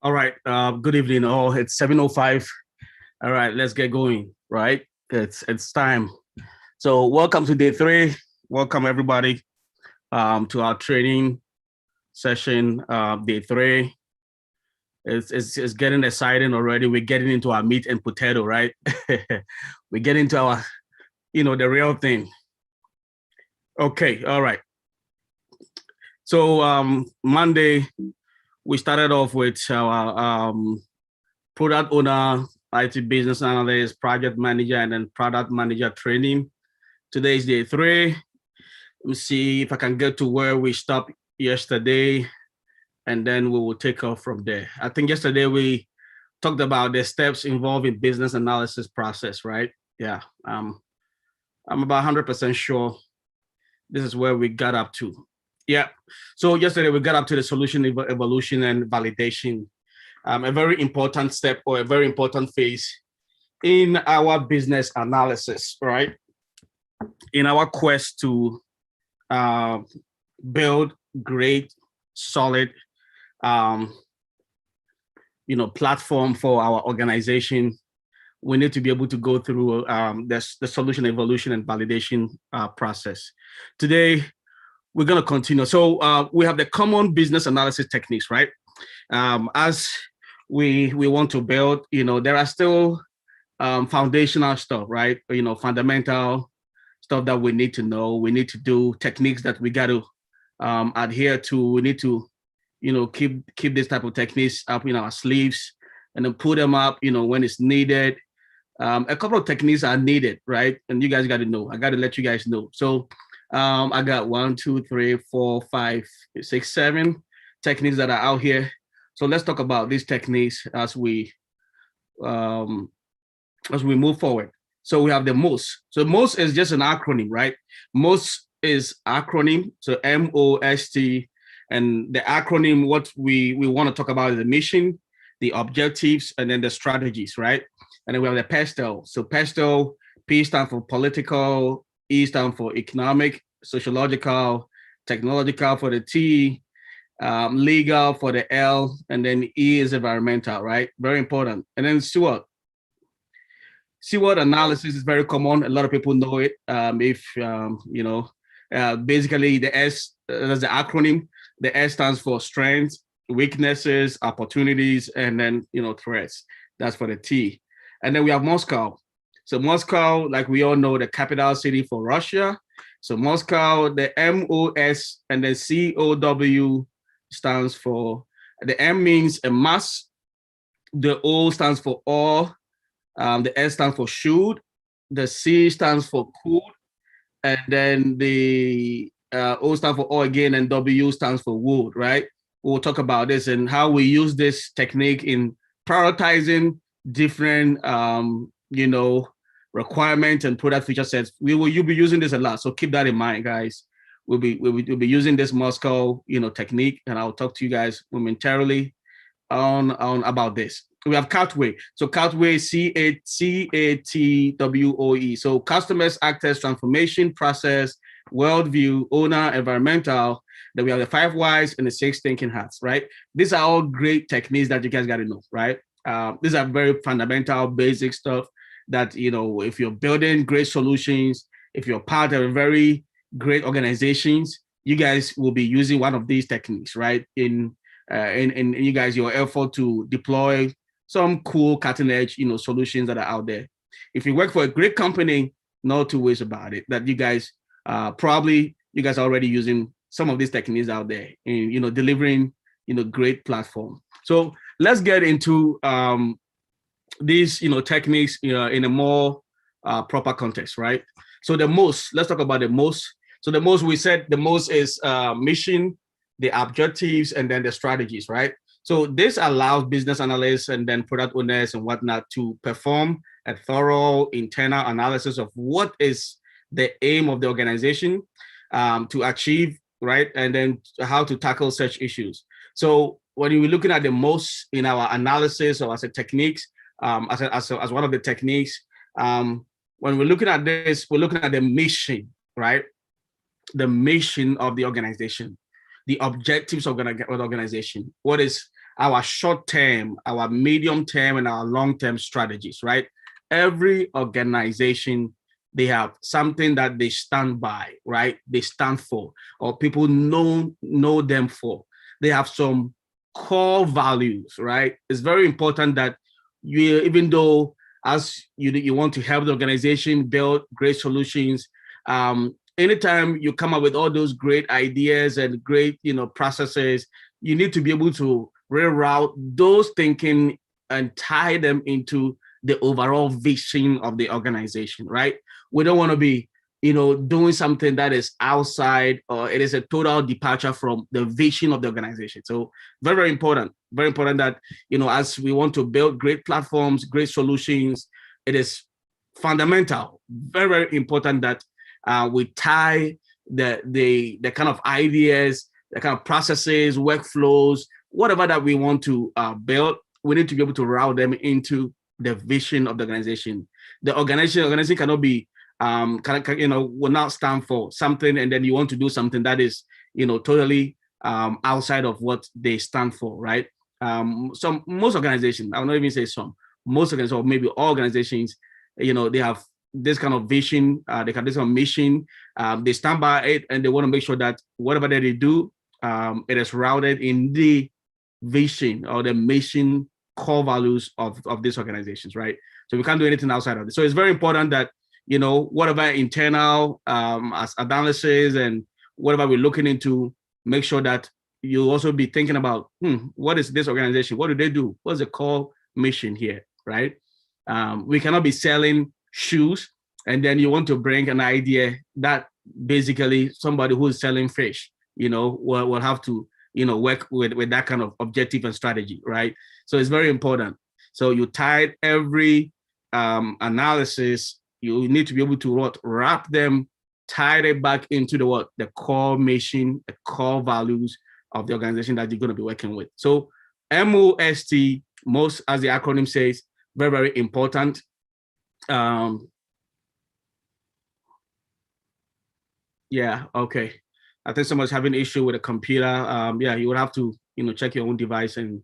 All right. Good evening. Oh, it's 7:05. All right, let's get going. Right. It's time. So welcome to day three. Welcome everybody to our training session. Day three. It's getting exciting already. We're getting into our meat and potato, right? We get into our, the real thing. Okay. All right. So Monday we started off with our product owner, IT business analyst, project manager, and then product manager training. Today is day three. Let me see if I can get to where we stopped yesterday, and then we will take off from there. I think yesterday we talked about the steps involved in business analysis process, right? Yeah. I'm about 100% sure this is where we got up to. Yeah. So yesterday we got up to the solution evolution and validation, a very important step or a very important phase in our business analysis, right? In our quest to uh, build great, solid, um, platform for our organization, we need to be able to go through the solution evolution and validation process. Today, we're going to continue. So we have the common business analysis techniques, right? As we want to build, there are still foundational stuff, right? Fundamental stuff that we need to know. We need to do techniques that we got to adhere to. We need to, keep this type of techniques up in our sleeves and then put them up, when it's needed. A couple of techniques are needed, right? And you guys got to know. I got to let you guys know. So I got 1, 2, 3, 4, 5, 6, 7 techniques that are out here. So let's talk about these techniques as we move forward. So we have the MOS. So MOS is just an acronym, right? MOS is acronym. So MOST. And the acronym, what we want to talk about is the mission, the objectives, and then the strategies, right? And then we have the PESTEL. So PESTEL, P stands for political, E stands for economic, sociological, technological for the T, legal for the L, and then E is environmental, right? Very important. And then SWOT. SWOT analysis is very common. A lot of people know it. Basically the S, that's the acronym. The S stands for strengths, weaknesses, opportunities, and then, threats. That's for the T. And then we have Moscow. So Moscow, like we all know, the capital city for Russia. So Moscow, the MOS and the COW stands for, the M means a must, the O stands for all, the S stands for should, the C stands for could, and then the O stands for all again, and W stands for would, right? We'll talk about this and how we use this technique in prioritizing different, requirements and product feature sets. You'll be using this a lot, so keep that in mind, guys. We'll be using this Moscow, technique, and I'll talk to you guys momentarily on about this. We have Catway. So Catway, CATWOE. So customers, actors, transformation, process, worldview, owner, environmental. Then we have the 5 whys and the 6 thinking hats, right? These are all great techniques that you guys got to know, right? These are very fundamental, basic stuff that, if you're building great solutions, if you're part of a very great organizations, you guys will be using one of these techniques, right? In you guys, your effort to deploy some cool cutting edge, solutions that are out there. If you work for a great company, no two ways about it, that you guys probably you guys are already using some of these techniques out there in, delivering, great platform. So let's get into these, techniques, in a more proper context, right? So the MOS, let's talk about the MOS. So the MOS, we said the MOS is mission, the objectives, and then the strategies, right? So this allows business analysts and then product owners and whatnot to perform a thorough internal analysis of what is the aim of the organization to achieve, right? And then how to tackle such issues. So when you're looking at the MOS in our analysis or as a techniques, as one of the techniques, when we're looking at this, we're looking at the mission, right? The mission of the organization, the objectives of the organization. What is our short term, our medium term, and our long term strategies, right? Every organization, they have something that they stand by, right? They stand for, or people know them for. They have some core values, right? It's very important that you, even though as you want to help the organization build great solutions, anytime you come up with all those great ideas and great processes, you need to be able to reroute those thinking and tie them into the overall vision of the organization, right? We don't want to be doing something that is outside, or it is a total departure from the vision of the organization. So very important that as we want to build great platforms, great solutions, it is fundamental, very important that we tie the kind of ideas, the kind of processes, workflows, whatever that we want to build. We need to be able to route them into the vision of the organization. The organization cannot be will not stand for something, and then you want to do something that is totally outside of what they stand for, right? Most organizations, I will not even say some, most organizations, or maybe all organizations, they have this kind of vision, they have this kind of mission, they stand by it, and they want to make sure that whatever that they do, it is routed in the vision or the mission core values of these organizations, right? So we can't do anything outside of it. So it's very important that whatever internal as analysis and whatever we're looking into, make sure that you also be thinking about what is this organization? What do they do? What's the core mission here, right? We cannot be selling shoes and then you want to bring an idea that basically somebody who is selling fish, will have to work with that kind of objective and strategy, right? So it's very important. So you tied every analysis. You need to be able to wrap them, tie it back into the core mission, the core values of the organization that you're going to be working with. So MOST, most, as the acronym says, very, very important. Yeah, okay. I think someone's having an issue with a computer. Yeah, you would have to, check your own device and,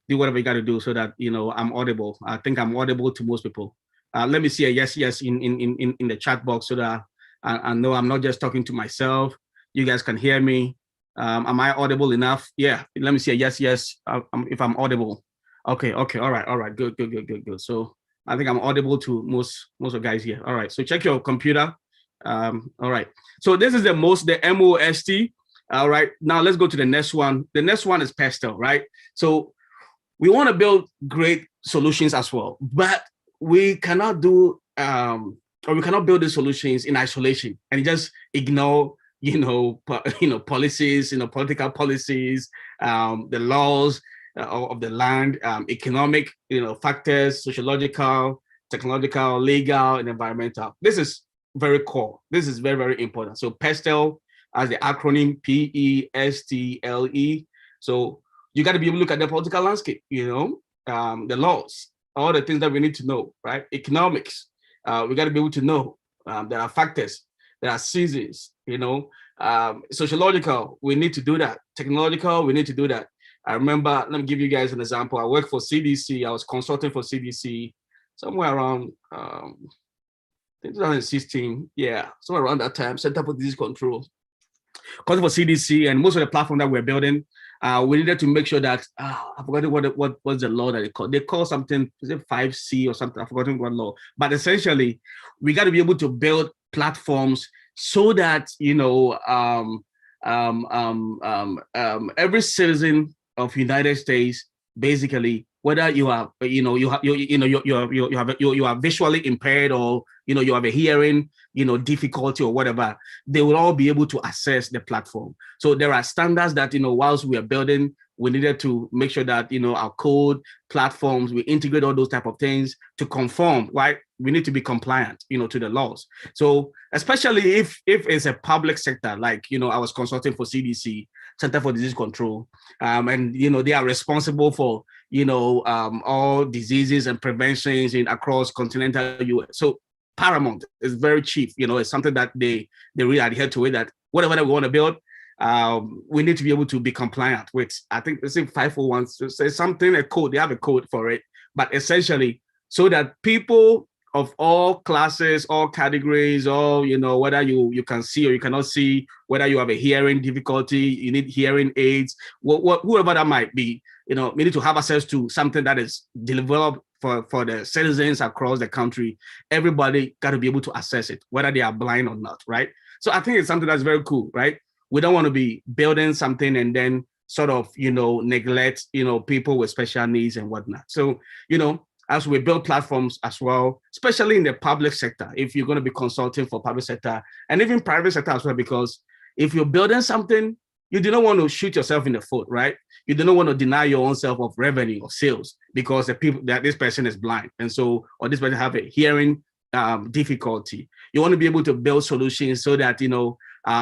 do whatever you got to do so that, I'm audible. I think I'm audible to most people. Let me see a yes in the chat box so that I know I'm not just talking to myself. You guys can hear me. Am I audible enough? Yeah, let me see a yes if I'm audible. Okay, all right, good. So I think I'm audible to most of the guys here. All right, so check your computer. All right, so this is the MOST. All right, now let's go to the next one. The next one is pastel, right? So we want to build great solutions as well, but we cannot do or we cannot build the solutions in isolation and just ignore policies, political policies, the laws of the land, economic factors, sociological, technological, legal, and environmental. This is very core. This is very, very important. So PESTEL, as the acronym, PESTLE. So you got to be able to look at the political landscape, the laws, all the things that we need to know, right? Economics, we got to be able to know there are factors, there are seasons, sociological, we need to do that. Technological, we need to do that. I remember, let me give you guys an example. I worked for CDC. I was consulting for CDC somewhere around 2016. Yeah, somewhere around that time, Center for Disease Control. Because for CDC and most of the platform that we're building, we needed to make sure that I forgot what was the law that they call. They call something, is it 5C or something? I forgot what law. But essentially, we got to be able to build platforms so that every citizen of United States, basically, whether you are you are visually impaired or you have a hearing difficulty or whatever, they will all be able to access the platform. So there are standards that whilst we are building, we needed to make sure that our code platforms, we integrate all those type of things to conform, right? We need to be compliant to the laws. So especially if it's a public sector, like I was consulting for CDC, Center for Disease Control, and they are responsible for all diseases and preventions across continental US. So paramount is very chief. It's something that they really adhere to it, that whatever that we want to build, we need to be able to be compliant with, I think they say 501, so say something, a code, they have a code for it, but essentially so that people of all classes, all categories, all, whether you can see or you cannot see, whether you have a hearing difficulty, you need hearing aids, whoever that might be, we need to have access to something that is developed for the citizens across the country. Everybody got to be able to access it, whether they are blind or not, right? So I think it's something that's very cool, right? We don't want to be building something and then sort of, neglect, people with special needs and whatnot. So, as we build platforms as well, especially in the public sector, if you're going to be consulting for public sector and even private sector as well, because if you're building something, you do not want to shoot yourself in the foot, right? You do not want to deny your own self of revenue or sales because the people that this person is blind. And so, or this person have a hearing difficulty. You want to be able to build solutions so that,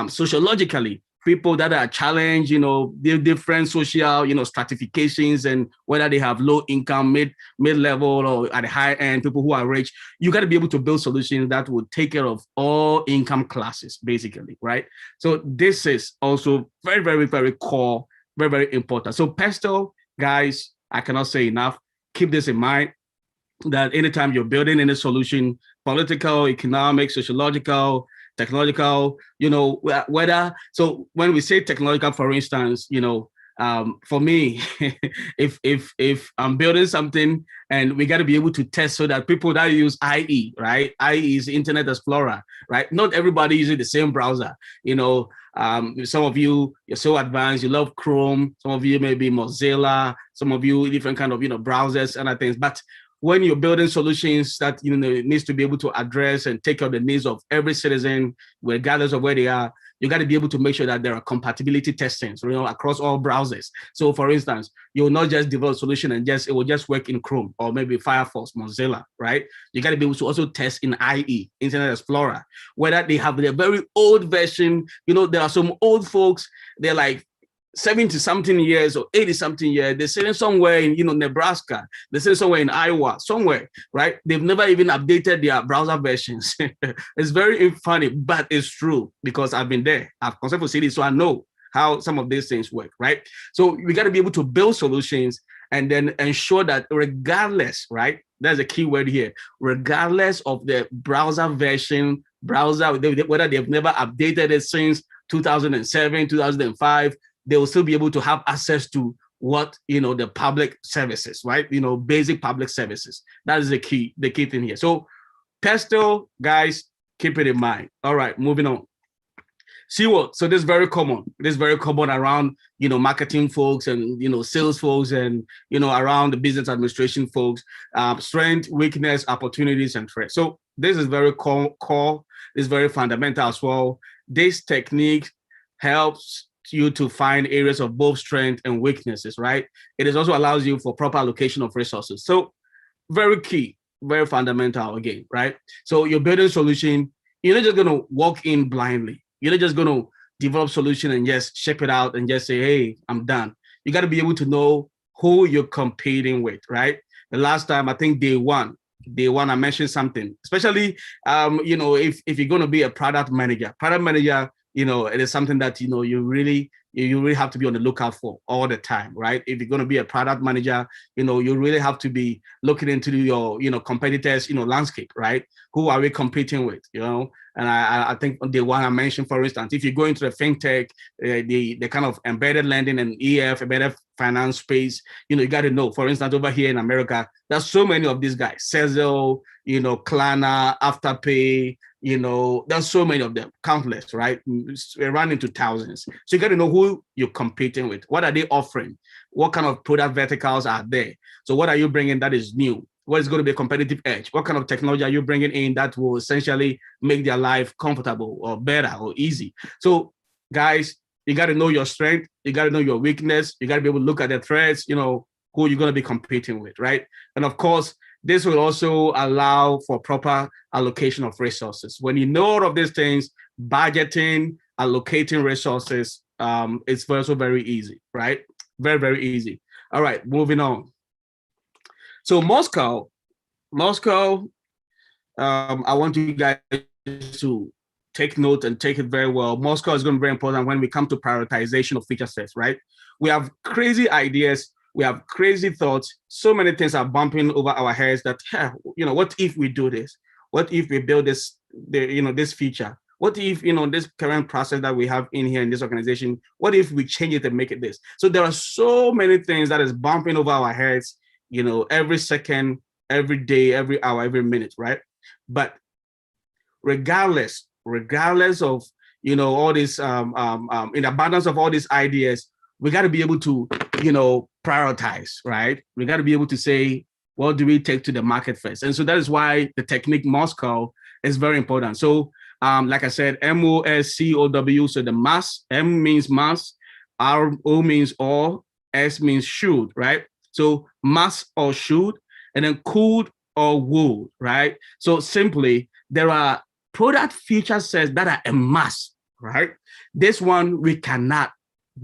sociologically, people that are challenged, the different social, stratifications, and whether they have low income, mid-level, or at the high end, people who are rich, you got to be able to build solutions that will take care of all income classes, basically, right? So this is also very, very, very core, very, very important. So Pestle, guys, I cannot say enough. Keep this in mind, that anytime you're building any solution, political, economic, sociological, technological, whether, so when we say technological, for instance, for me, if I'm building something and we got to be able to test so that people that use IE, right? IE is Internet Explorer, right? Not everybody uses the same browser. Some of you, you're so advanced, you love Chrome. Some of you maybe Mozilla. Some of you different kind of, browsers and other things. But when you're building solutions that needs to be able to address and take care of the needs of every citizen, regardless of where they are, you got to be able to make sure that there are compatibility testings, across all browsers. So, for instance, you will not just develop a solution and it will just work in Chrome or maybe Firefox, Mozilla, right? You got to be able to also test in IE, Internet Explorer, whether they have the very old version. There are some old folks, they're like 70 something years or 80 something years, they're sitting somewhere in Nebraska, they're sitting somewhere in Iowa, somewhere, right? They've never even updated their browser versions. It's very funny, but it's true because I've been there. I've consulted for cities, so I know how some of these things work, right? So we got to be able to build solutions and then ensure that regardless, right? That's a key word here. Regardless of the browser version, whether they've never updated it since 2007, 2005, they will still be able to have access to what, the public services, right? Basic public services. That is the key thing here. So Pestle, guys, keep it in mind. All right, moving on. See what? So this is very common. This is very common around, marketing folks and, sales folks and, around the business administration folks, strength, weakness, opportunities, and threats. So this is very core. This is very fundamental as well. This technique helps you to find areas of both strength and weaknesses, right? It is also allows you for proper allocation of resources. So very key, very fundamental again, right? So you're building a solution, you're not just going to walk in blindly. You're not just going to develop solution and just ship it out and just say, hey, I'm done. You got to be able to know who you're competing with, right? The last time, I think day one, I mentioned something, especially, if you're going to be a product manager, it is something that, you really have to be on the lookout for all the time, right? If you're going to be a product manager, you really have to be looking into your, competitors, landscape, right? Who are we competing with, And I think the one I mentioned, for instance, if you go into the fintech, the kind of embedded lending and embedded finance space, you got to know, for instance, over here in America, there's so many of these guys, Sezzle, Klarna, Afterpay, there's so many of them, countless, right? We run into thousands. So you got to know who you're competing with. What are they offering? What kind of product verticals are there? So what are you bringing that is new? What is going to be a competitive edge? What kind of technology are you bringing in that will essentially make their life comfortable or better or easy? So guys, you got to know your strength. You got to know your weakness. You got to be able to look at the threats, who you're going to be competing with, right? And of course, this will also allow for proper allocation of resources. When you know all of these things, budgeting, allocating resources, it's also very easy, right? Very, very easy. All right, moving on. So MOSCO, I want you guys to take note and take it very well. MOSCO is going to be very important when we come to prioritization of feature sets, right? We have crazy ideas. We have crazy thoughts. So many things are bumping over our heads that, what if we do this? What if we build this feature? What if, this current process that we have in here in this organization, what if we change it and make it this? So there are so many things that is bumping over our heads, every second, every day, every hour, every minute, right? But regardless of, all this, in abundance of all these ideas, we got to be able to, prioritize, right? We got to be able to say, what do we take to the market first? And so that is why the technique MOSCO is very important. So like I said, MOSCOW, so the mass, M means mass, RO means or, S means should, right? So must or should, and then could or would, right? So simply, there are product feature sets that are a must, right? This one, we cannot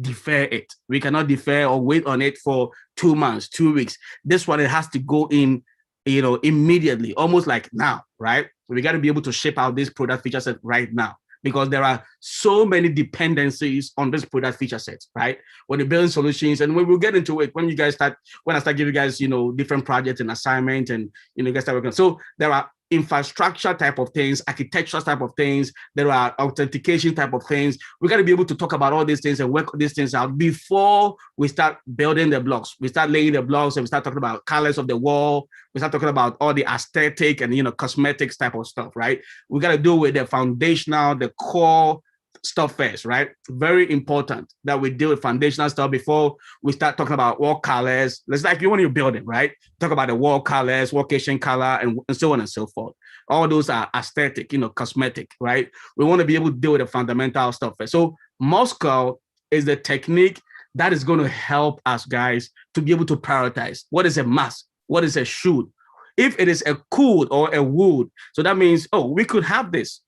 defer it. We cannot defer or wait on it for 2 months, 2 weeks. This one, it has to go in, immediately, almost like now, right? We got to be able to ship out this product feature set right now because there are so many dependencies on this product feature set, right? When you're building solutions, and when we'll get into it, when I start giving you guys, different projects and assignments, and you guys start working. So there are infrastructure type of things, architecture type of things, there are authentication type of things. We got to be able to talk about all these things and work these things out before we start building the blocks. We start laying the blocks and we start talking about colors of the wall. We start talking about all the aesthetic and cosmetics type of stuff, right? We got to do with the foundational, the core stuff first, right? Very important that we deal with foundational stuff before we start talking about wall colors. Let's like you when you're building, right? Talk about the wall colors, location color, and so on and so forth. All those are aesthetic, cosmetic, right? We want to be able to deal with the fundamental stuff first. So MOSCO is the technique that is going to help us guys to be able to prioritize what is a must, what is a should. If it is a could or a would, so that means, we could have this.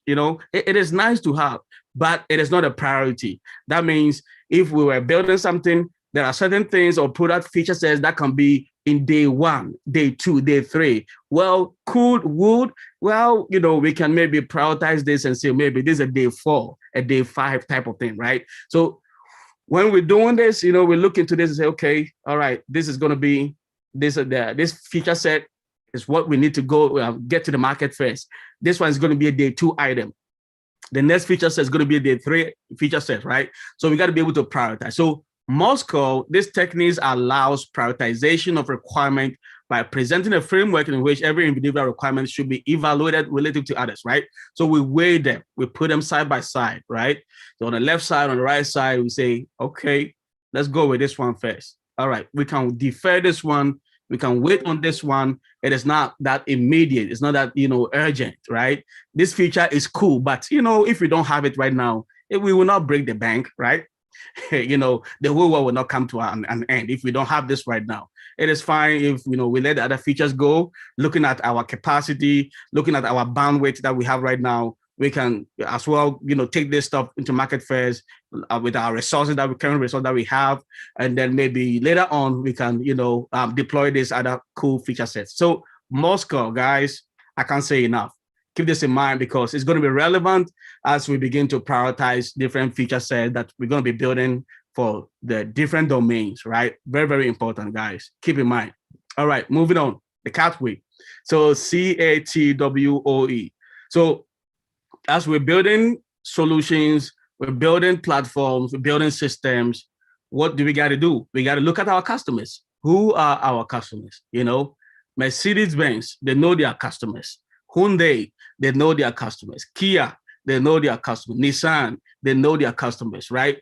It is nice to have, but it is not a priority. That means if we were building something, there are certain things or product feature sets that can be in day 1, day 2, day 3. Well, would, we can maybe prioritize this and say, maybe this is a day 4, a day 5 type of thing, right? So when we're doing this, we look into this and say, okay, all right, this is going to be this feature set is what we need to go get to the market first. This one is going to be a day 2 item. The next feature set is going to be a day 3 feature set, right? So we got to be able to prioritize. So MOSCO, this technique allows prioritization of requirement by presenting a framework in which every individual requirement should be evaluated relative to others, right? So we weigh them, we put them side by side, right? So on the left side, on the right side, we say, okay, let's go with this one first. All right, we can defer this one. We can wait on this one. It is not that immediate. It's not that, urgent, right? This feature is cool, but, if we don't have it right now, we will not break the bank, right? The whole world will not come to an end if we don't have this right now. It is fine if, we let the other features go, looking at our capacity, looking at our bandwidth that we have right now. We can as well, take this stuff into market first with our resources current resources that we have. And then maybe later on, we can, deploy this other cool feature sets. So MOSCO, guys, I can't say enough. Keep this in mind because it's going to be relevant as we begin to prioritize different feature sets that we're going to be building for the different domains, right? Very, very important, guys. Keep in mind. All right, moving on. The CATWOE. So CATWOE. So as we're building solutions, we're building platforms, we're building systems, what do we got to do? We got to look at our customers. Who are our customers? Mercedes-Benz, they know their customers. Hyundai, they know their customers. Kia, they know their customers. Nissan, they know their customers, right?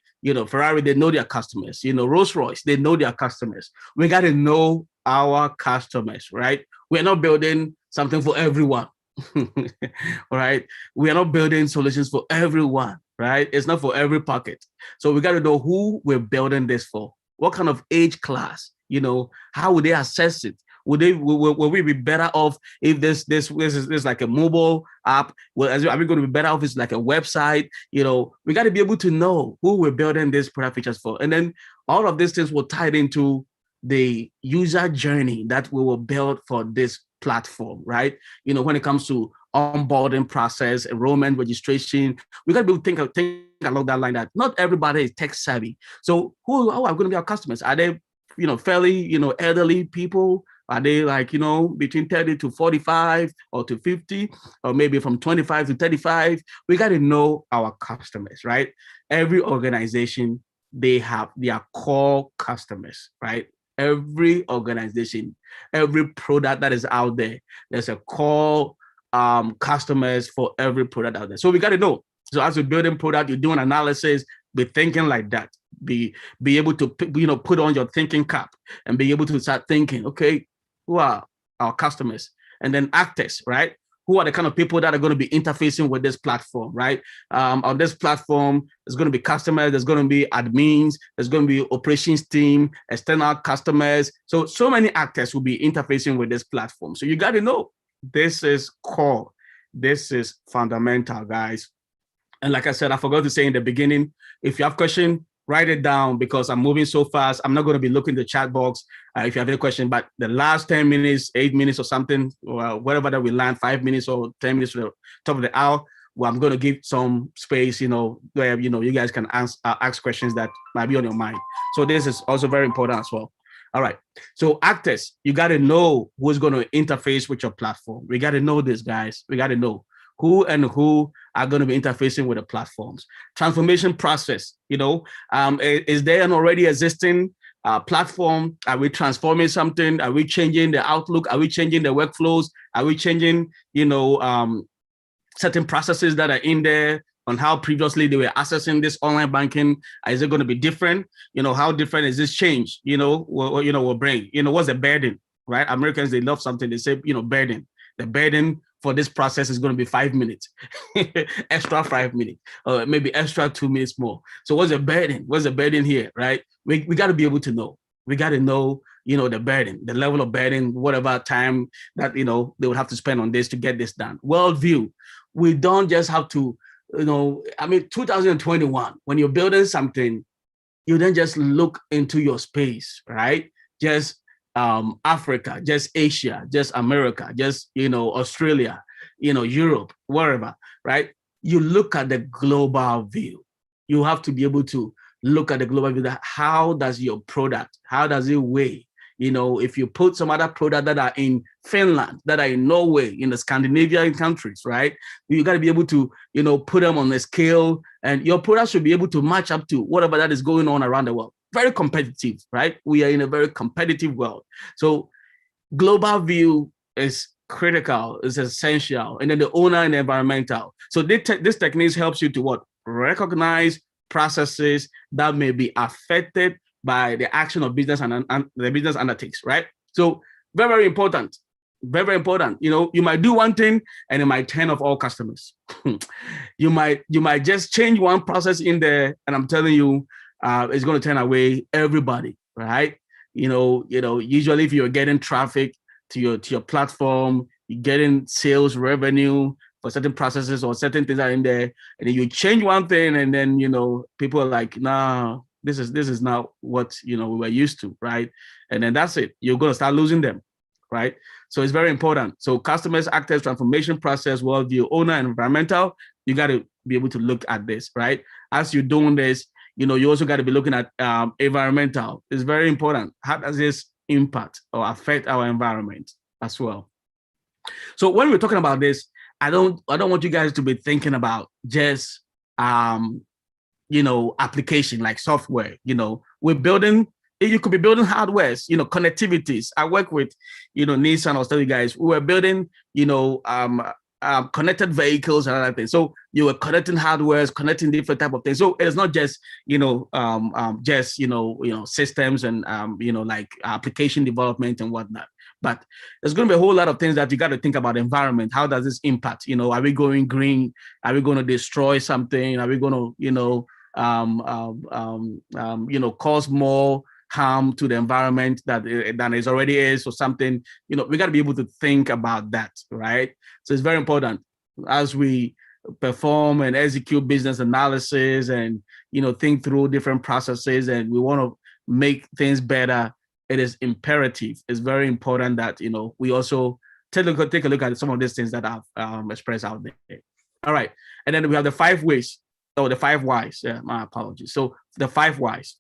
Ferrari, they know their customers. Rolls-Royce, they know their customers. We got to know our customers, right? We're not building something for everyone. All right. We are not building solutions for everyone, right? It's not for every pocket. So we got to know who we're building this for. What kind of age class? How would they assess it? Will we be better off if this is like a mobile app? Well, are we going to be better off if it's like a website? We got to be able to know who we're building these product features for. And then all of these things will tie into the user journey that we will build for this platform, right? When it comes to onboarding process, enrollment, registration. We got to be able to think along that line that not everybody is tech savvy. So who are going to be our customers? Are they, fairly, elderly people? Are they like, between 30 to 45 or to 50, or maybe from 25 to 35? We got to know our customers, right? Every organization, they have their core customers, right? Every organization, every product that is out there, there's a core customers for every product out there. So we got to know. So as you're building product, you're doing analysis, be thinking like that. Be able to put on your thinking cap and be able to start thinking, okay, who are our customers? And then actors, right? Who are the kind of people that are going to be interfacing with this platform, right? On this platform, there's going to be customers, there's going to be admins, there's going to be operations team, external customers. So many actors will be interfacing with this platform. So you got to know this is core. This is fundamental, guys. And like I said, I forgot to say in the beginning, if you have questions, write it down because I'm moving so fast. I'm not going to be looking at the chat box if you have any question, but the last 10 minutes, 8 minutes or something, or whatever that we land, 5 minutes or 10 minutes to the top of the hour, well, I'm going to give some space, where, you guys can ask questions that might be on your mind. So this is also very important as well. All right. So actors, you got to know who's going to interface with your platform. We got to know this, guys. We got to know who are going to be interfacing with the platforms. Transformation process, is there an already existing platform? Are we transforming something? Are we changing the outlook? Are we changing the workflows? Are we changing, certain processes that are in there on how previously they were accessing this online banking? Is it going to be different? How different is this change? Will bring, what's the burden, right? Americans, they love something. They say, burden. The burden for this process is going to be 5 minutes, extra 5 minutes, or maybe extra 2 minutes more. So what's the burden? What's the burden here, right? We got to be able to know. We got to know, the burden, the level of burden, whatever time that, they would have to spend on this to get this done. Worldview. We don't just have to, 2021, when you're building something, you don't just look into your space, right? Just Africa, just Asia, just America, just, Australia, Europe, wherever, right? You look at the global view. You have to be able to look at the global view. That how does your product, how does it weigh? If you put some other product that are in Finland, that are in Norway, in the Scandinavian countries, right? You got to be able to, put them on a scale, and your product should be able to match up to whatever that is going on around the world. Very competitive, right? We are in a very competitive world. So global view is critical, is essential. And then the owner and the environmental. So this technique helps you to what? Recognize processes that may be affected by the action of business and the business undertakes, right? So very, very important. Very, very important. You might do one thing and it might turn off all customers. you might just change one process in there, and I'm telling you, it's going to turn away everybody, right? Usually if you're getting traffic to your platform, you're getting sales revenue for certain processes or certain things are in there, and then you change one thing, and then people are like, nah, this is not what we were used to, right? And then that's it. You're going to start losing them, right? So it's very important. So customers, actors, transformation process, worldview, owner, and environmental. You got to be able to look at this, right? As you're doing this, you also got to be looking at environmental. It's very important. How does this impact or affect our environment as well? So when we're talking about this, I don't want you guys to be thinking about just application like software. We're building. You could be building hardwares, connectivities. I work with, Nissan. I'll tell you guys, we were building, connected vehicles and other things. So you were connecting hardwares, connecting different type of things. So it's not just, systems and, like application development and whatnot. But there's going to be a whole lot of things that you got to think about environment. How does this impact? Are we going green? Are we going to destroy something? Are we going to, cause more harm to the environment than it already is or something? We got to be able to think about that, right? So it's very important as we perform and execute business analysis and, think through different processes, and we want to make things better. It is imperative. It's very important that, we also take a look at some of these things that I've expressed out there. All right. And then we have the 5 ways, or the 5 whys. Yeah, my apologies. So the 5 whys.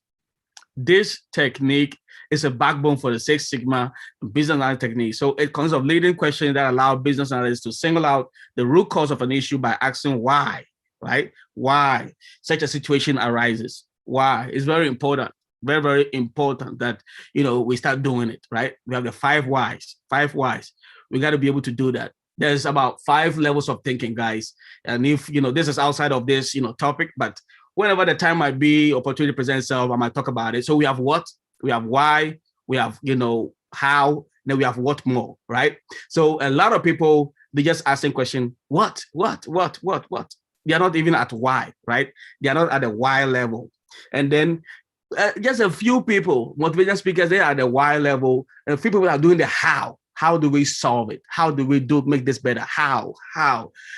This technique is a backbone for the Six Sigma business analysis technique. So it consists of leading questions that allow business analysts to single out the root cause of an issue by asking why, right? Why such a situation arises. Why? It's very important. Very, very important that, we start doing it, right? We have the 5 whys. 5 whys. We got to be able to do that. There's about 5 levels of thinking, guys. And if, this is outside of this, topic, but whenever the time might be, opportunity presents itself, I might talk about it. So we have what, we have why, we have, how, then we have what more, right? So a lot of people, they just asking question, what? They are not even at why, right? They are not at the why level. And then just a few people, motivational speakers, they are at the why level. And a few people are doing the how. How do we solve it? How do we make this better? How?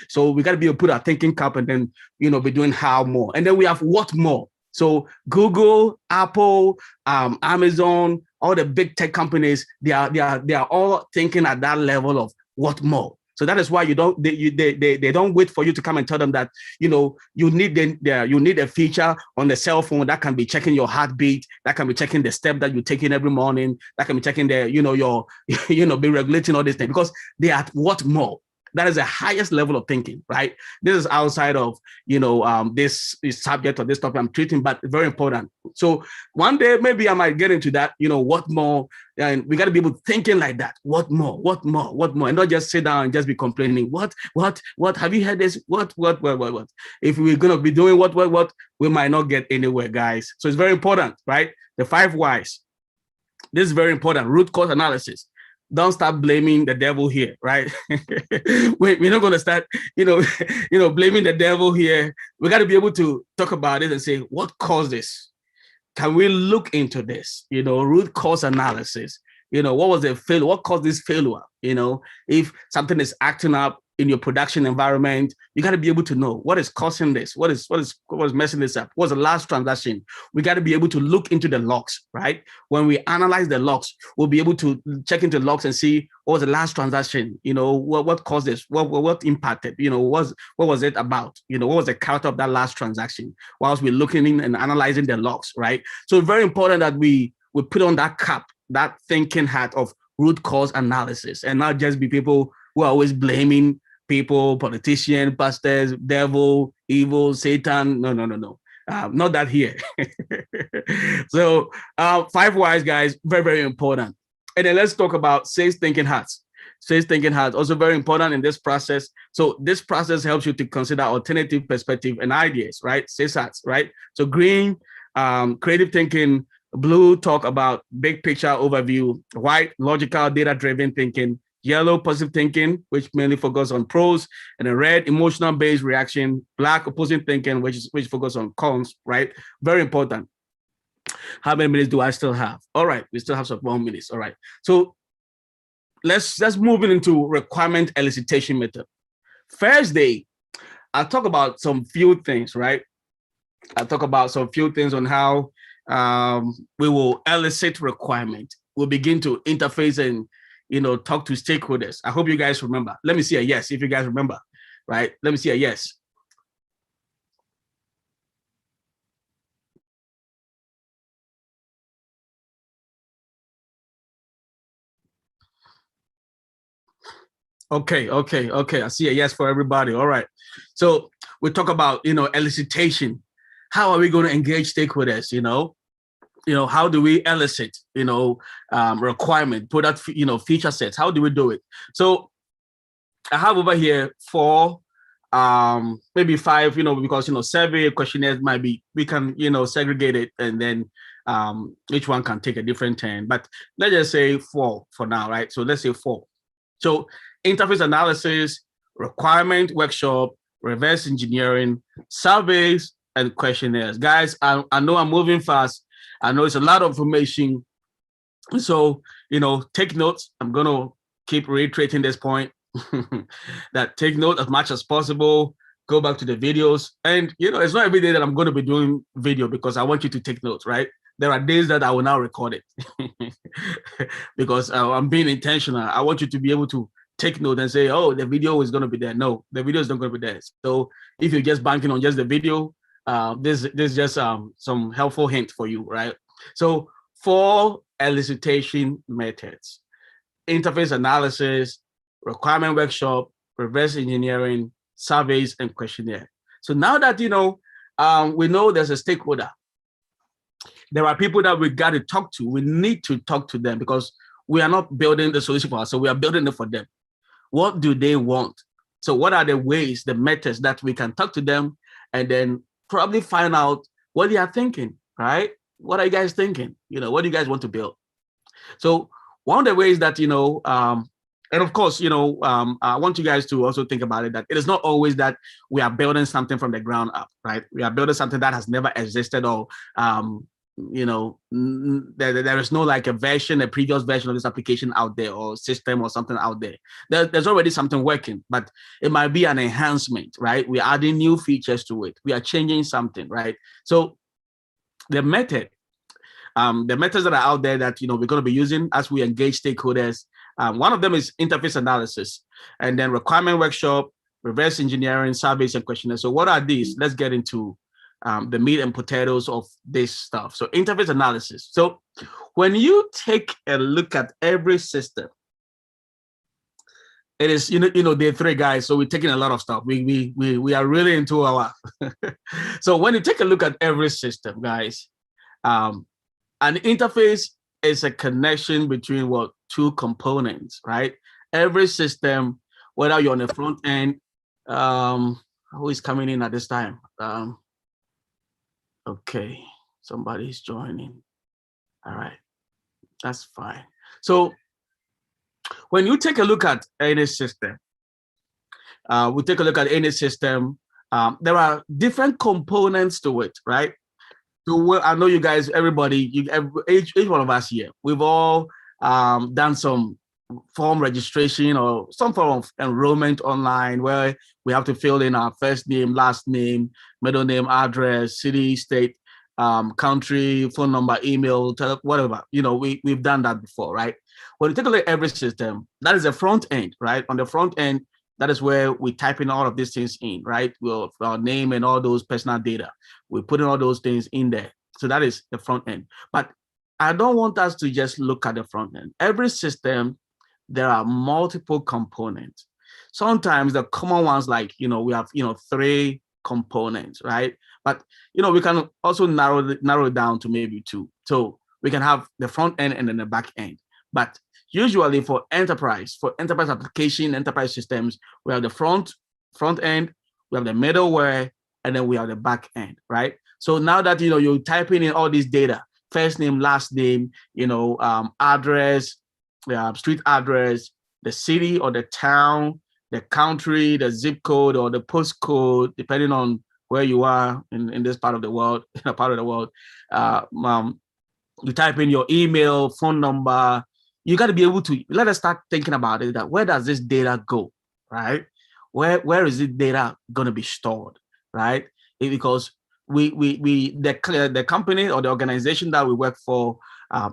So we got to be able to put our thinking cap and then, be doing how more. And then we have what more. So Google, Apple, Amazon, all the big tech companies, they are all thinking at that level of what more. So that is why they don't wait for you to come and tell them that, you need a feature on the cell phone that can be checking your heartbeat, that can be checking the step that you're taking every morning, that can be checking your, be regulating all these things, because they are what more. That is the highest level of thinking, right? This is outside of, this subject or this topic I'm treating, but very important. So one day, maybe I might get into that, what more, and we got to be able to thinking like that. What more, and not just sit down and just be complaining. What, have you heard this? What? If we're going to be doing what, we might not get anywhere, guys. So it's very important, right? The 5 whys. This is very important. Root cause analysis. Don't start blaming the devil here, right? We're not going to start, blaming the devil here. We got to be able to talk about it and say, what caused this? Can we look into this? Root cause analysis. What was the failure? What caused this failure? If something is acting up in your production environment, you got to be able to know what is causing this, what was messing this up, what's the last transaction. We got to be able to look into the logs, right? When we analyze the logs, we'll be able to check into logs and see what was the last transaction, what caused this, what impacted, what was it about, what was the character of that last transaction, whilst we're looking in and analyzing the logs, right? So it's very important that we put on that cap, that thinking hat of root cause analysis, and not just be people who are always blaming people, politicians, pastors, devil, evil, Satan. No. Not that here. So 5 whys, guys, very, very important. And then let's talk about 6 thinking hats. 6 thinking hats, also very important in this process. So this process helps you to consider alternative perspective and ideas, right? 6 hats, right? So green, creative thinking. Blue, talk about big picture overview. White, logical, data-driven thinking. Yellow, positive thinking, which mainly focuses on pros, and then red, emotional-based reaction. Black, opposing thinking, which focuses on cons, right? Very important. How many minutes do I still have? All right, we still have some 1 minute. All right, so let's move into requirement elicitation method. First day, I'll talk about some few things, right? I'll talk about some few things on how we will elicit requirement. We'll begin to interface and talk to stakeholders. I hope you guys remember. Let me see a yes if you guys remember, right? Let me see a yes. Okay. I see a yes for everybody. All right. So we talk about, elicitation. How are we going to engage stakeholders? How do we elicit, requirement, product, feature sets? How do we do it? So I have over here 4, maybe 5, because, survey questionnaires might be, we can, segregate it, and then each one can take a different turn. But let's just say 4 for now, right? So let's say 4. So interface analysis, requirement workshop, reverse engineering, surveys, and questionnaires. Guys, I know I'm moving fast. I know it's a lot of information. So, take notes. I'm going to keep reiterating this point that take note as much as possible. Go back to the videos. And, it's not every day that I'm going to be doing video, because I want you to take notes, right? There are days that I will now record it because I'm being intentional. I want you to be able to take note and say, oh, the video is going to be there. No, the video is not going to be there. So if you're just banking on just the video, this is just some helpful hint for you, right? So 4 elicitation methods: interface analysis, requirement workshop, reverse engineering, surveys, and questionnaire. So now that we know there's a stakeholder, there are people that we got to talk to. We need to talk to them because we are not building the solution for us, so we are building it for them. What do they want? So what are the ways, the methods that we can talk to them and then probably find out what they are thinking, right? What are you guys thinking? What do you guys want to build? So one of the ways that, and of course, I want you guys to also think about it, that it is not always that we are building something from the ground up, right? We are building something that has never existed, or, there is no like a previous version of this application out there, or system or something out there. There's already something working, but it might be an enhancement, right? We're adding new features to it. We are changing something, right? So the methods that are out there that we're going to be using as we engage stakeholders. One of them is interface analysis, and then requirement workshop, reverse engineering, surveys, and questionnaires. So what are these? Let's get into the meat and potatoes of this stuff. So interface analysis. So when you take a look at every system, it is there are 3 guys, so we're taking a lot of stuff. We are really into our. So when you take a look at every system, guys, an interface is a connection between 2 components, right? Every system, whether you're on the front end, who is coming in at this time? Okay, somebody's joining. All right, that's fine. So when you take a look at any system, we take a look at any system, there are different components to it, right? So I know you guys, everybody, each one of us here, we've all done some form registration or some form of enrollment online where we have to fill in our first name, last name, middle name, address, city, state, country, phone number, email, whatever. We've done that before, right? When you take a look at every system, that is the front end, right? On the front end, that is where we type in all of these things in, right? Our name and all those personal data. We're putting all those things in there. So that is the front end. But I don't want us to just look at the front end. Every system, there are multiple components. Sometimes the common ones, like, we have, 3 components, right? But, we can also narrow it down to maybe 2. So we can have the front end and then the back end. But usually for enterprise application, enterprise systems, we have the front end, we have the middleware, and then we have the back end, right? So now that, you're typing in all this data, first name, last name, address, street address, the city or the town, the country, the zip code or the postcode, depending on where you are in this part of the world, you type in your email, phone number. You got to be able to, let us start thinking about it, that where does this data go, right? Where is this data going to be stored, right? Because the company or the organization that we work for,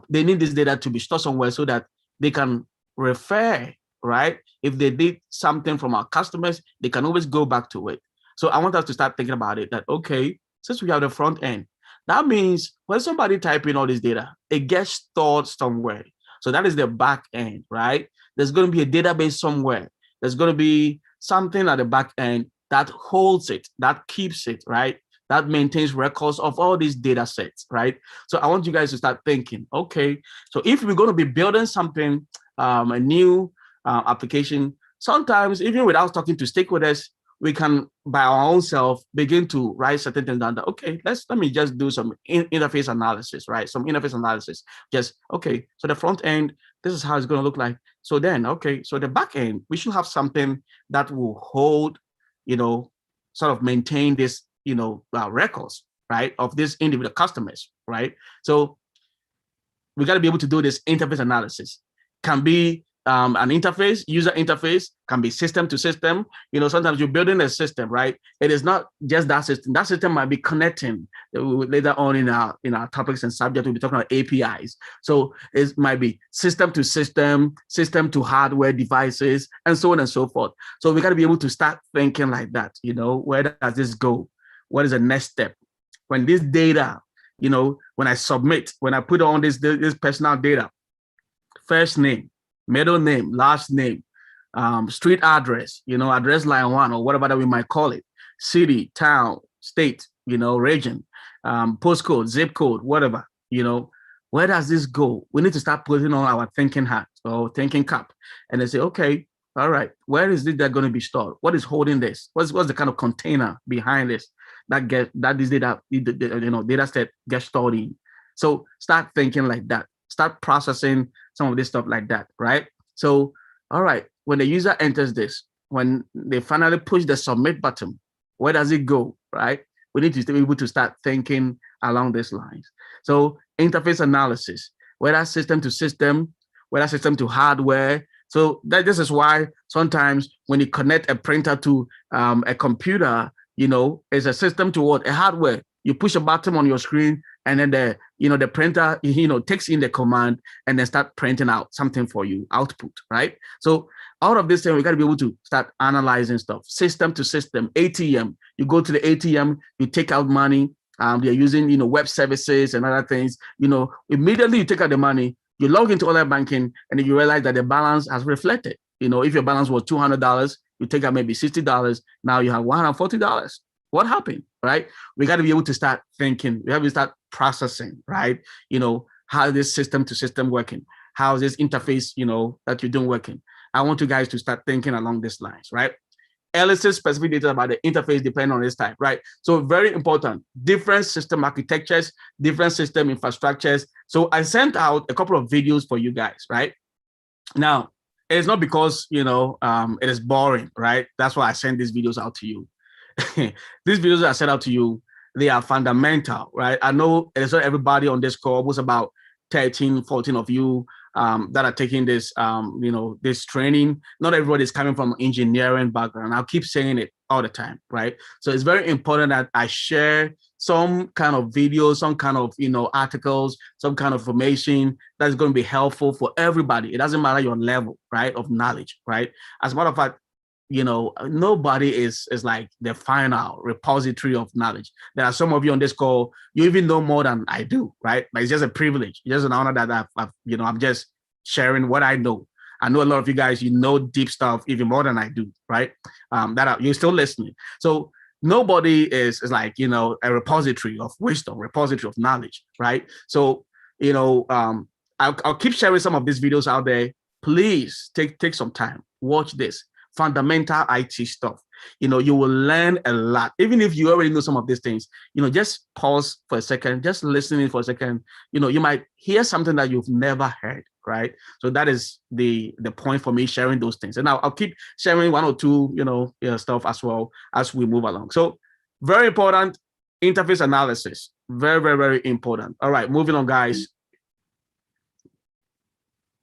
they need this data to be stored somewhere so that they can refer, right? If they did something from our customers, they can always go back to it. So I want us to start thinking about it, that, okay, since we have the front end, that means when somebody type in all this data, it gets stored somewhere. So that is the back end, right? There's going to be a database somewhere. There's going to be something at the back end that holds it, that keeps it, right? That maintains records of all these data sets, right? So I want you guys to start thinking, okay, so if we're going to be building something, a new application, sometimes even without talking to stakeholders, we can, by our own self, begin to write certain things down that, okay, let me just do some interface analysis, right? Some interface analysis. Just, okay, so the front end, this is how it's going to look like. So then, okay, so the back end, we should have something that will hold, sort of maintain this, records, right, of these individual customers, right? So we got to be able to do this interface analysis. Can be an interface, user interface, can be system to system. Sometimes you're building a system, right? It is not just that system. That system might be connecting. Later on in our topics and subject, we'll be talking about APIs. So it might be system to system, system to hardware devices, and so on and so forth. So we got to be able to start thinking like that. Where does this go? What is the next step? When this data, when I submit, when I put on this personal data, first name, middle name, last name, street address, address line 1 or whatever that we might call it, city, town, state, region, postcode, zip code, whatever, where does this go? We need to start putting on our thinking hat or thinking cap and they say, okay, all right, where is that going to be stored? What is holding this? What's the kind of container behind this that this data, data set gets stored in? So start thinking like that. Start processing some of this stuff like that, right? So, all right, when the user enters this, when they finally push the submit button, where does it go, right? We need to be able to start thinking along these lines. So interface analysis, whether system to system, whether system to hardware. So this is why sometimes when you connect a printer to a computer, it's a system to what? A hardware. You push a button on your screen and then the printer, takes in the command and then start printing out something for you, output, right? So out of this thing, we got to be able to start analyzing stuff, system to system, ATM. You go to the ATM, you take out money. They're using, web services and other things. Immediately you take out the money, you log into online banking, and then you realize that the balance has reflected. If your balance was $200, you take out maybe $60. Now you have $140. What happened, right? We got to be able to start thinking. We have to start processing, right? How this system to system working? How is this interface, that you're doing working? I want you guys to start thinking along these lines, right? elicit specific data about the interface depending on its type, right? So very important, different system architectures, different system infrastructures. So I sent out a couple of videos for you guys, right? Now, it's not because, it is boring, right? That's why I send these videos out to you. These videos I sent out to you, they are fundamental, right? I know it's not everybody on this call, almost about 13, 14 of you that are taking this, this training. Not everybody is coming from engineering background. I'll keep saying it all the time, right? So it's very important that I share some kind of video, some kind of, articles, some kind of information that's going to be helpful for everybody. It doesn't matter your level, right, of knowledge, right? As a matter of fact, nobody is like the final repository of knowledge. There are some of you on this call, you even know more than I do, right? But it's just a privilege. It's just an honor that I'm just sharing what I know. I know a lot of you guys, deep stuff even more than I do, right? You're still listening. So nobody is like, a repository of wisdom, repository of knowledge, right? So, I'll keep sharing some of these videos out there. Please take some time, watch this. Fundamental IT stuff. You will learn a lot. Even if you already know some of these things, just pause for a second, just listening for a second. You might hear something that you've never heard, right? So that is the point for me sharing those things. And I'll keep sharing one or two, stuff as well as we move along. So very important, interface analysis. Very, very, very important. All right, moving on, guys.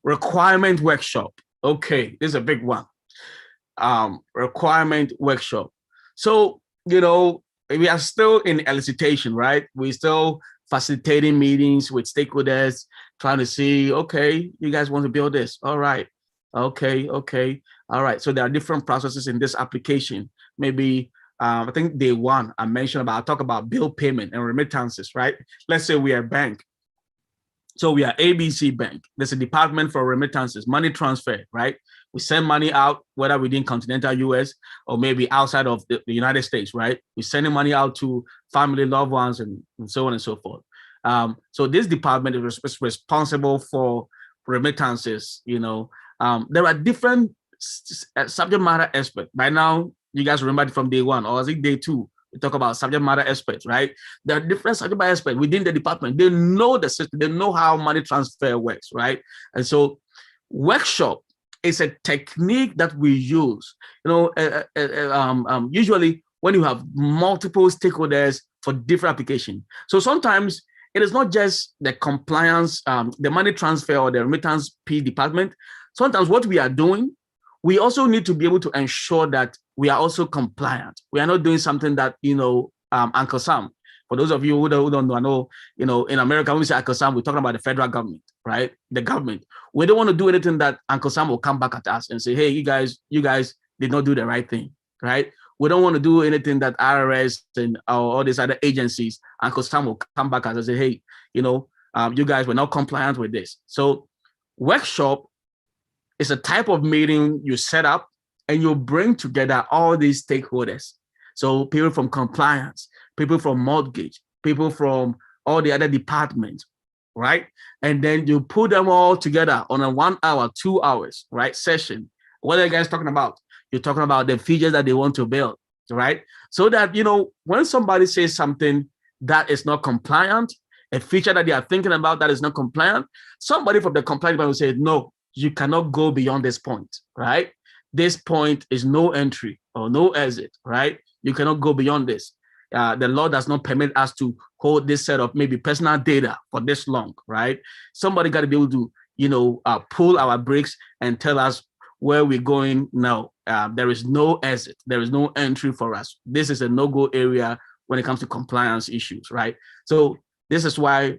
Requirement workshop. Okay, this is a big one. Requirement workshop. So, we are still in elicitation, right? We're still facilitating meetings with stakeholders, trying to see, okay, you guys want to build this. All right. Okay. All right. So there are different processes in this application. Maybe, I think day one, I'll talk about bill payment and remittances, right? Let's say we are a bank. So we are ABC Bank. There's a department for remittances, money transfer, right? We send money out, whether within continental US or maybe outside of the United States, right? We're sending money out to family, loved ones, and so on and so forth. So this department is responsible for remittances. There are different subject matter experts. By now, you guys remember it from day one, or is it day two? We talk about subject matter experts, right? There are different subject matter experts within the department. They know the system. They know how money transfer works, right? And so workshop is a technique that we use. Usually when you have multiple stakeholders for different applications. So sometimes it is not just the compliance, the money transfer or the remittance P department. sometimes what we are doing, we also need to be able to ensure that we are also compliant. We are not doing something that, Uncle Sam, for those of you who don't know, I know, in America, when we say Uncle Sam, we're talking about the federal government, right? The government. We don't want to do anything that Uncle Sam will come back at us and say, hey, you guys did not do the right thing, right? We don't want to do anything that IRS and all these other agencies, Uncle Sam will come back at us and say, hey, you guys were not compliant with this. So workshop is a type of meeting you set up and you bring together all these stakeholders. So people from compliance, people from mortgage, people from all the other departments, right? And then you put them all together on a 1 hour, 2 hours, right, session. What are you guys talking about? You're talking about the features that they want to build, right? So that, when somebody says something that is not compliant, a feature that they are thinking about that is not compliant, somebody from the compliance will say, no, you cannot go beyond this point, right? This point is no entry or no exit, right? You cannot go beyond this. The law does not permit us to hold this set of maybe personal data for this long, right? Somebody got to be able to, pull our brakes and tell us where we're going now. There is no exit. There is no entry for us. This is a no-go area when it comes to compliance issues, right? So this is why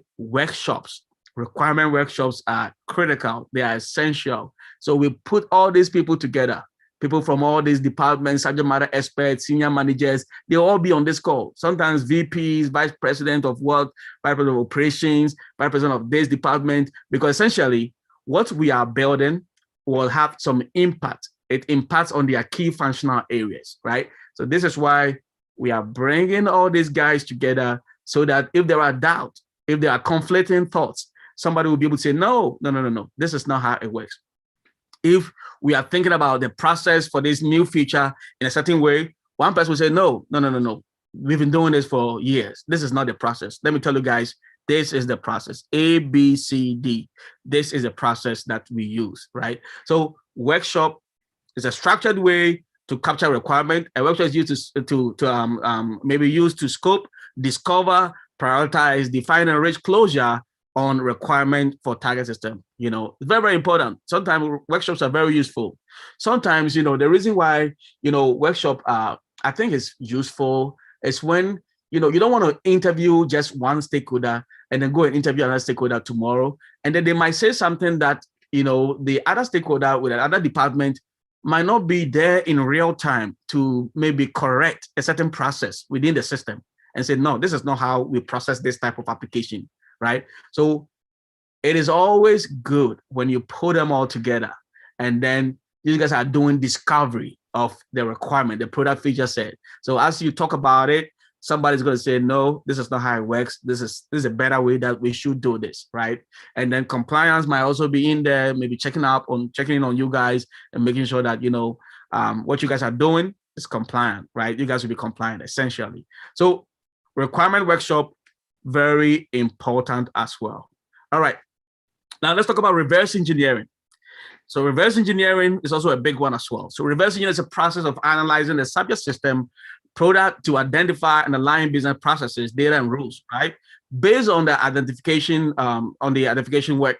requirement workshops are critical. They are essential. So we put all these people together, people from all these departments, subject matter experts, senior managers, they'll all be on this call. Sometimes VPs, vice president of work, vice president of operations, vice president of this department, because essentially what we are building will have some impact. It impacts on their key functional areas, right? So this is why we are bringing all these guys together so that if there are doubts, if there are conflicting thoughts, somebody will be able to say, no, this is not how it works. If we are thinking about the process for this new feature in a certain way, one person will say, no. We've been doing this for years. This is not the process. Let me tell you guys, this is the process. A, B, C, D. This is a process that we use, right? So workshop is a structured way to capture requirement. A workshop is used to maybe used to scope, discover, prioritize, define, and reach closure on requirement for target system. It's very, very important. Sometimes workshops are very useful. Sometimes, the reason why, workshop, I think is useful is when, you don't want to interview just one stakeholder and then go and interview another stakeholder tomorrow. And then they might say something that, the other stakeholder with another department might not be there in real time to maybe correct a certain process within the system and say, no, this is not how we process this type of application, right? So it is always good when you put them all together and then these guys are doing discovery of the requirement, the product feature set. So as you talk about it, somebody's going to say, no, this is not how it works. This is a better way that we should do this, right? And then compliance might also be in there, maybe checking in on you guys and making sure that, what you guys are doing is compliant, right? You guys will be compliant essentially. So requirement workshop, very important as well. All right. Now let's talk about reverse engineering. So reverse engineering is also a big one as well. So reverse engineering is a process of analyzing the subject system product to identify and align business processes, data, and rules, right? Based on the identification, work,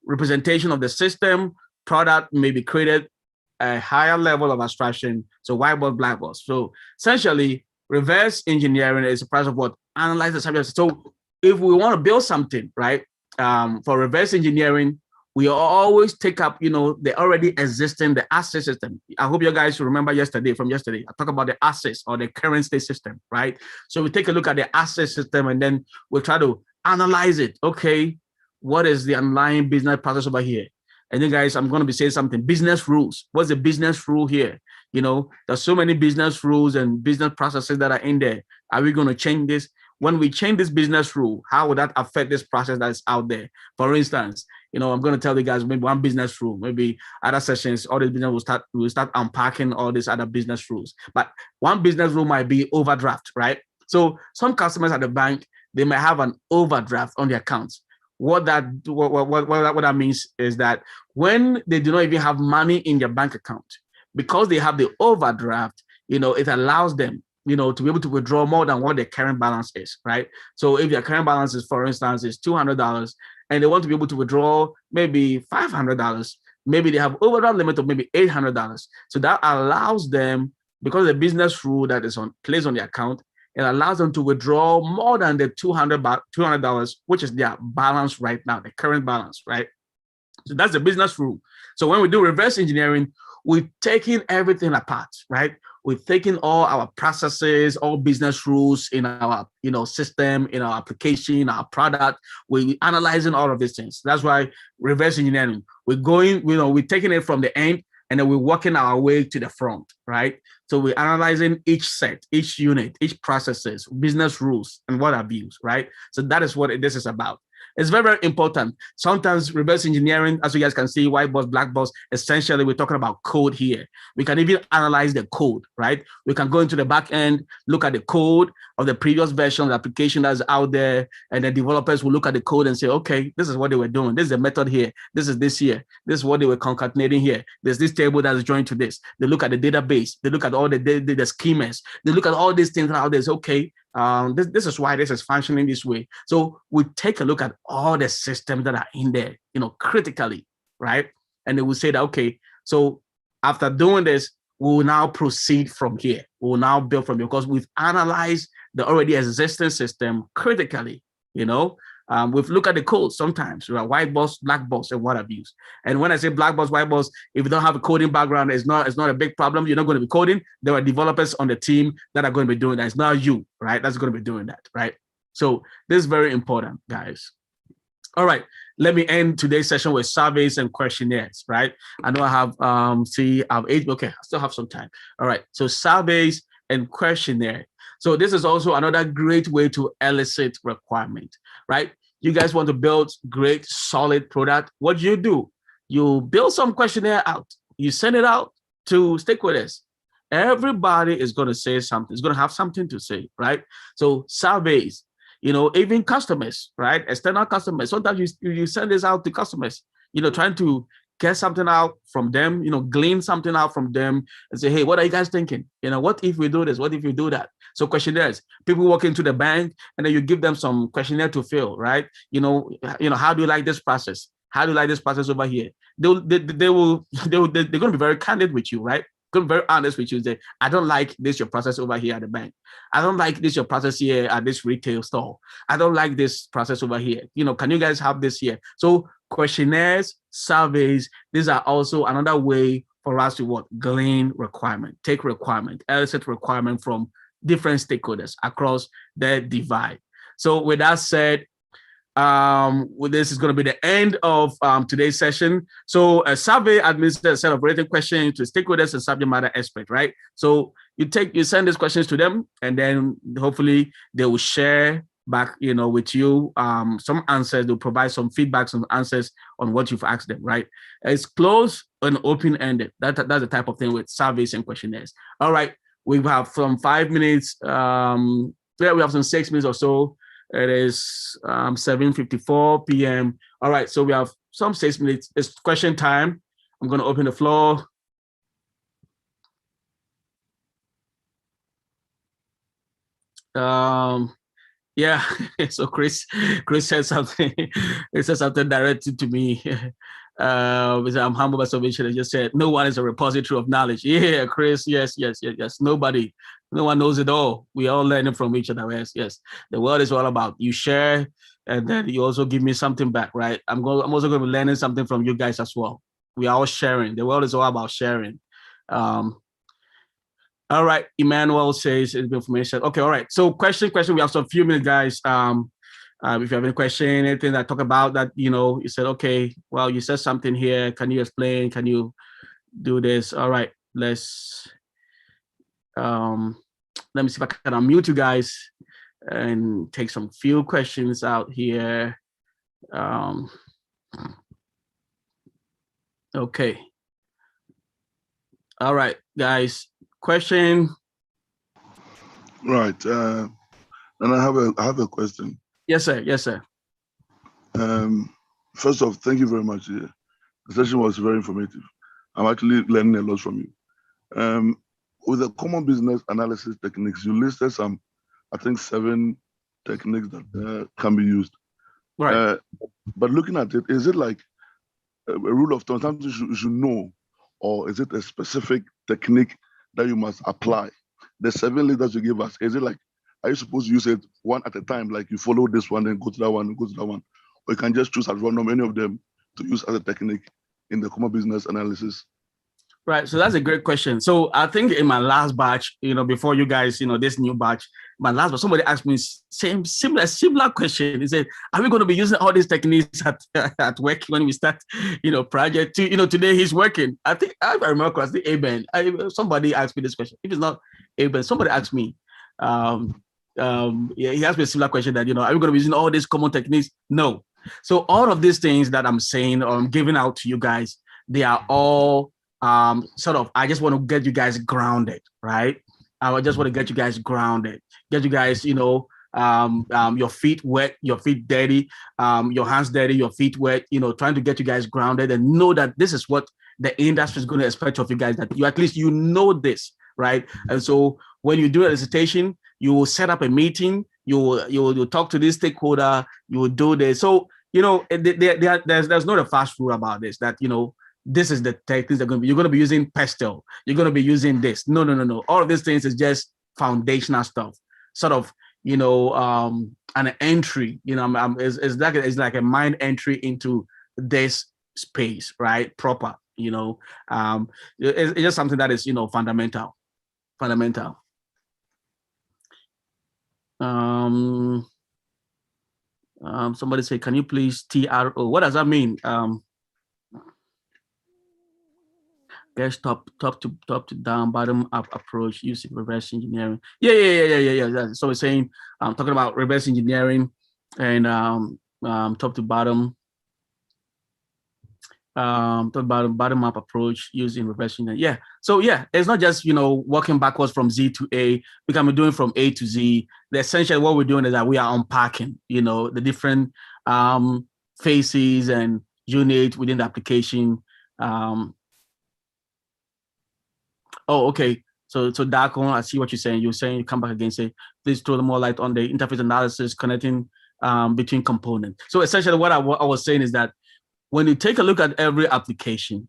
representation of the system, product may be created a higher level of abstraction. So whiteboard, blackboard. So essentially, reverse engineering is a process of what analyze the subject. So if we want to build something, right, for reverse engineering, we always take up, the already existing, the asset system. I hope you guys remember from yesterday, I talked about the assets or the current state system, right? So we take a look at the asset system and then we'll try to analyze it. Okay, what is the underlying business process over here? And then guys, I'm going to be saying something, business rules. What's the business rule here? There's so many business rules and business processes that are in there. Are we going to change this? When we change this business rule, how would that affect this process that's out there? For instance, I'm going to tell you guys maybe one business rule, maybe other sessions, all this business will start unpacking all these other business rules. But one business rule might be overdraft, right? So some customers at the bank, they might have an overdraft on their accounts. What that means is that when they do not even have money in their bank account, because they have the overdraft, it allows them, to be able to withdraw more than what their current balance is, right? So if their current balance is, for instance, is $200 and they want to be able to withdraw maybe $500, maybe they have overdraft limit of maybe $800. So that allows them, because the business rule that is placed on the account, it allows them to withdraw more than the $200, which is their balance right now, the current balance, right? So that's the business rule. So when we do reverse engineering, we're taking everything apart, right? We're taking all our processes, all business rules in our, system, in our application, our product. We're analyzing all of these things. That's why reverse engineering. We're going, we're taking it from the end, and then we're working our way to the front, right? So we're analyzing each set, each unit, each processes, business rules, and what have you, right? So that is what this is about. It's very, very important. Sometimes reverse engineering, as you guys can see, white box, black box, essentially we're talking about code here. We can even analyze the code, right? We can go into the back end, look at the code of the previous version of the application that's out there, and the developers will look at the code and say, okay, this is what they were doing. This is the method here. This is this here. This is what they were concatenating here. There's this table that is joined to this. They look at the database. They look at all the schemas. They look at all these things out there. Okay, this is why this is functioning this way. So we take a look at all the systems that are in there, critically, right? And they will say that, okay, so after doing this, we will now proceed from here. We will now build from here because we've analyzed the already existing system critically, we've looked at the code sometimes, white box, black box, and what have you. And when I say black box, white box, if you don't have a coding background, it's not a big problem. You're not going to be coding. There are developers on the team that are going to be doing that. It's not you, right? That's going to be doing that, right? So this is very important, guys. All right, let me end today's session with surveys and questionnaires, right? I know I have, I have 8, okay, I still have some time. All right, so surveys and questionnaire. So this is also another great way to elicit requirement, right? You guys want to build great, solid product. What do? You build some questionnaire out. You send it out to stakeholders. Everybody is going to say something. It's going to have something to say, right? So surveys, even customers, right? External customers. Sometimes you send this out to customers, trying to get something out from them, glean something out from them and say, hey, what are you guys thinking? What if we do this? What if we do that? So questionnaires, people walk into the bank and then you give them some questionnaire to fill, right? How do you like this process? How do you like this process over here? They're going to be very candid with you, right? Going to be very honest with you. Say, I don't like this, your process over here at the bank. I don't like this, your process here at this retail store. I don't like this process over here. Can you guys have this here? So questionnaires, surveys, these are also another way for us to glean requirement, take requirement, elicit requirement from different stakeholders across the divide. So with that said, this is going to be the end of today's session. So a survey administers a set of written questions to stakeholders and subject matter experts, right? So you send these questions to them, and then hopefully they will share back, with you some answers. They'll provide some feedback, some answers on what you've asked them, right? It's closed and open-ended. That's the type of thing with surveys and questionnaires. All right, we have some 5 minutes. We have some 6 minutes or so. It is 7:54 p.m. All right, so we have some 6 minutes. It's question time. I'm going to open the floor. Yeah, so Chris said something. He said something directed to me. I'm humble by salvation. I just said, no one is a repository of knowledge. Yeah, Chris, yes. Nobody, no one knows it all. We all learning from each other. Yes. The world is all about you share, and then you also give me something back, right? I'm also going to be learning something from you guys as well. We are all sharing. The world is all about sharing. All right, Emmanuel says it's information. Okay, all right. So question. We have some few minutes, guys. If you have any question, anything that talk about that, you said, okay, well, you said something here. Can you explain? Can you do this? All right, let's let me see if I can unmute you guys and take some few questions out here. Okay. All right, guys. Question. Right. And I have a question. Yes, sir. First off, thank you very much. The session was very informative. I'm actually learning a lot from you. With the common business analysis techniques, you listed some, I think 7 techniques that can be used. Right. But looking at it, is it like a rule of thumb, something you should know, or is it a specific technique that you must apply? The 7 leaders you give us, is it like, are you supposed to use it one at a time, like you follow this one, then go to that one, and go to that one, or you can just choose at random any of them to use as a technique in the common business analysis? Right. So that's a great question. So I think in my last batch, before you guys, this new batch, my last batch, somebody asked me similar question. He said, "Are we going to be using all these techniques at work when we start, project?" Today he's working. I think I remember the Aben. Somebody asked me this question. If it's not Aben, somebody asked me. He asked me a similar question that are we going to be using all these common techniques? No. So all of these things that I'm saying or I'm giving out to you guys, they are all I just want to get you guys grounded, right? I just want to get you guys grounded, get you guys, your feet wet, your feet dirty, your hands dirty, your feet wet, trying to get you guys grounded and know that this is what the industry is going to expect of you guys, that you at least this, right? And so when you do a recitation, you will set up a meeting, you'll talk to this stakeholder, you will do this. So, there's not a fast rule about this, that, this is the techniques you're going to be using pestle. You're going to be using this. No. All of these things is just foundational stuff. Sort of, an entry. It's like a mind entry into this space, right? Proper. It's just something that is fundamental. Somebody say, can you please TRO? What does that mean? Guess top to down, bottom up approach using reverse engineering. Yeah. So we're saying, talking about reverse engineering and top to bottom, bottom up approach using reverse engineering. Yeah. So yeah, it's not just working backwards from Z to A. We can be doing from A to Z. Essentially, what we're doing is that we are unpacking, the different phases and units within the application. Oh, okay. So Darko, I see what you're saying. You're saying you come back again and say, please throw more light on the interface analysis connecting between components. So essentially what I was saying is that when you take a look at every application,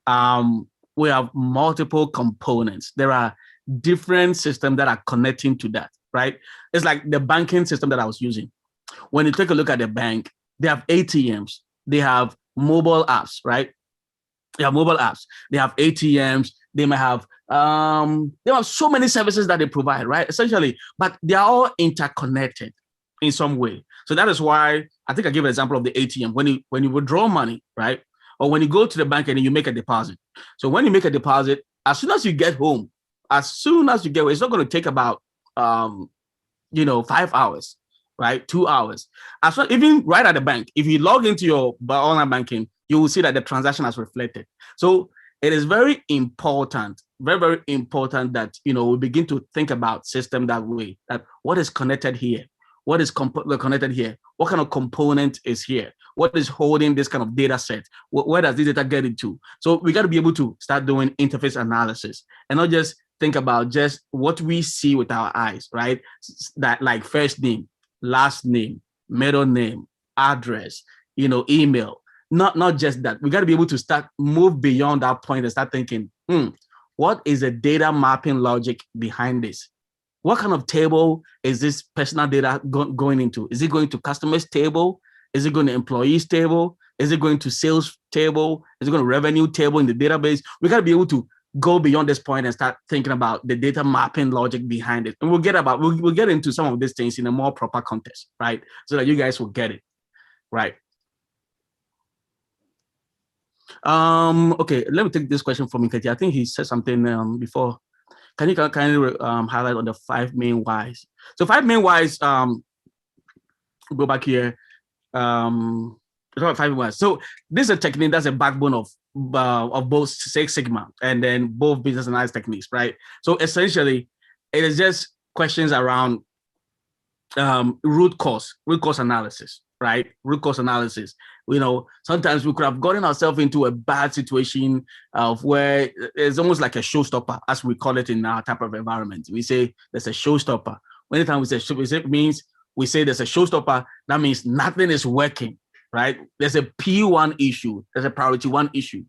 we have multiple components. There are different systems that are connecting to that, right? It's like the banking system that I was using. When you take a look at the bank, they have ATMs, they have mobile apps, right? They have mobile apps, they have ATMs, they may have so many services that they provide, right? Essentially, but they are all interconnected in some way. So that is why I think I gave an example of the ATM. When you withdraw money, right? Or when you go to the bank and you make a deposit. So when you make a deposit, as soon as you get home, it's not going to take about 5 hours, right? 2 hours. As well, even right at the bank, if you log into your online banking, you will see that the transaction has reflected. So it is very important, very, very important that, we begin to think about system that way, that what is connected here? What is connected here? What kind of component is here? What is holding this kind of data set? Where does this data get into? So we got to be able to start doing interface analysis and not just think about just what we see with our eyes, right? That like first name, last name, middle name, address, email. Not just that. We got to be able to move beyond that point and start thinking, what is the data mapping logic behind this? What kind of table is this personal data going into? Is it going to customers table? Is it going to employees table? Is it going to sales table? Is it going to revenue table in the database? We got to be able to go beyond this point and start thinking about the data mapping logic behind it. And we'll get into some of these things in a more proper context, right? So that you guys will get it, right? Okay, let me take this question from Nketi. I think he said something before. Can you kindly highlight on the 5 main whys? So 5 main whys, go back here. 5 whys. So this is a technique that's a backbone of both Six Sigma and then both business analysis techniques, right? So essentially, it is just questions around root cause analysis, right? Root cause analysis. Sometimes we could have gotten ourselves into a bad situation of where it's almost like a showstopper, as we call it in our type of environment. We say there's a showstopper. Anytime we say it means we say there's a showstopper, that means nothing is working, right? There's a P1 issue. There's a priority one issue.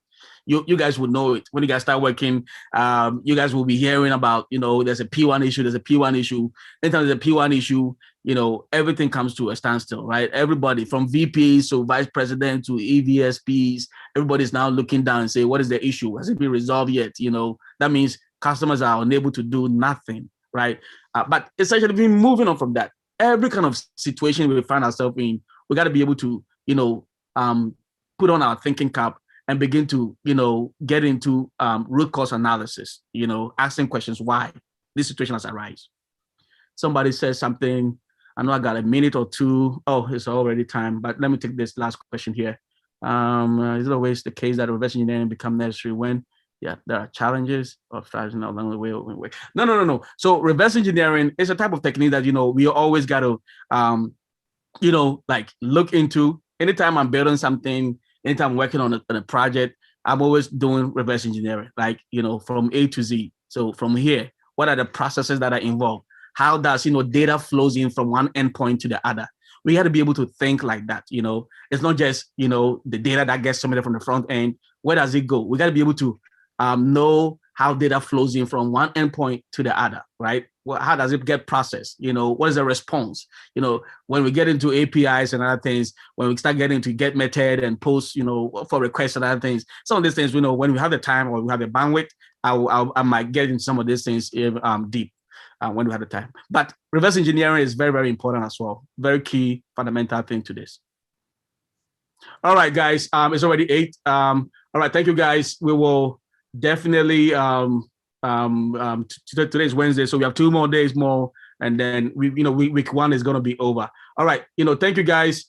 You guys would know it when you guys start working. You guys will be hearing about, there's a P1 issue. There's a P1 issue. Anytime there's a P1 issue, everything comes to a standstill, right? Everybody from VPs to vice president to EVSPs, everybody's now looking down and say, what is the issue? Has it been resolved yet? That means customers are unable to do nothing, right? But essentially, we're moving on from that. Every kind of situation we find ourselves in, we got to be able to, put on our thinking cap and begin to, get into root cause analysis, asking questions, why this situation has arisen. Somebody says something. I know I got a minute or two. Oh, it's already time, but let me take this last question here. Is it always the case that reverse engineering become necessary when there are challenges of trying along the way? No. So reverse engineering is a type of technique that, we always got to, look into. Anytime I'm building something, anytime I'm working on a project, I'm always doing reverse engineering, from A to Z. So from here, what are the processes that are involved? How does, data flows in from one endpoint to the other? We got to be able to think like that. It's not just, the data that gets submitted from the front end. Where does it go? We got to be able to know how data flows in from one endpoint to the other, right? Well, how does it get processed? What is the response? When we get into APIs and other things, when we start getting to get method and post, for requests and other things, some of these things, when we have the time or we have the bandwidth, I might get into some of these things deep when we have the time. But reverse engineering is very, very important as well. Very key, fundamental thing to this. All right, guys, it's already 8. All right, thank you, guys. We will definitely today's Wednesday, so we have 2 more days more, and then week 1 is going to be over. All right, thank you, guys.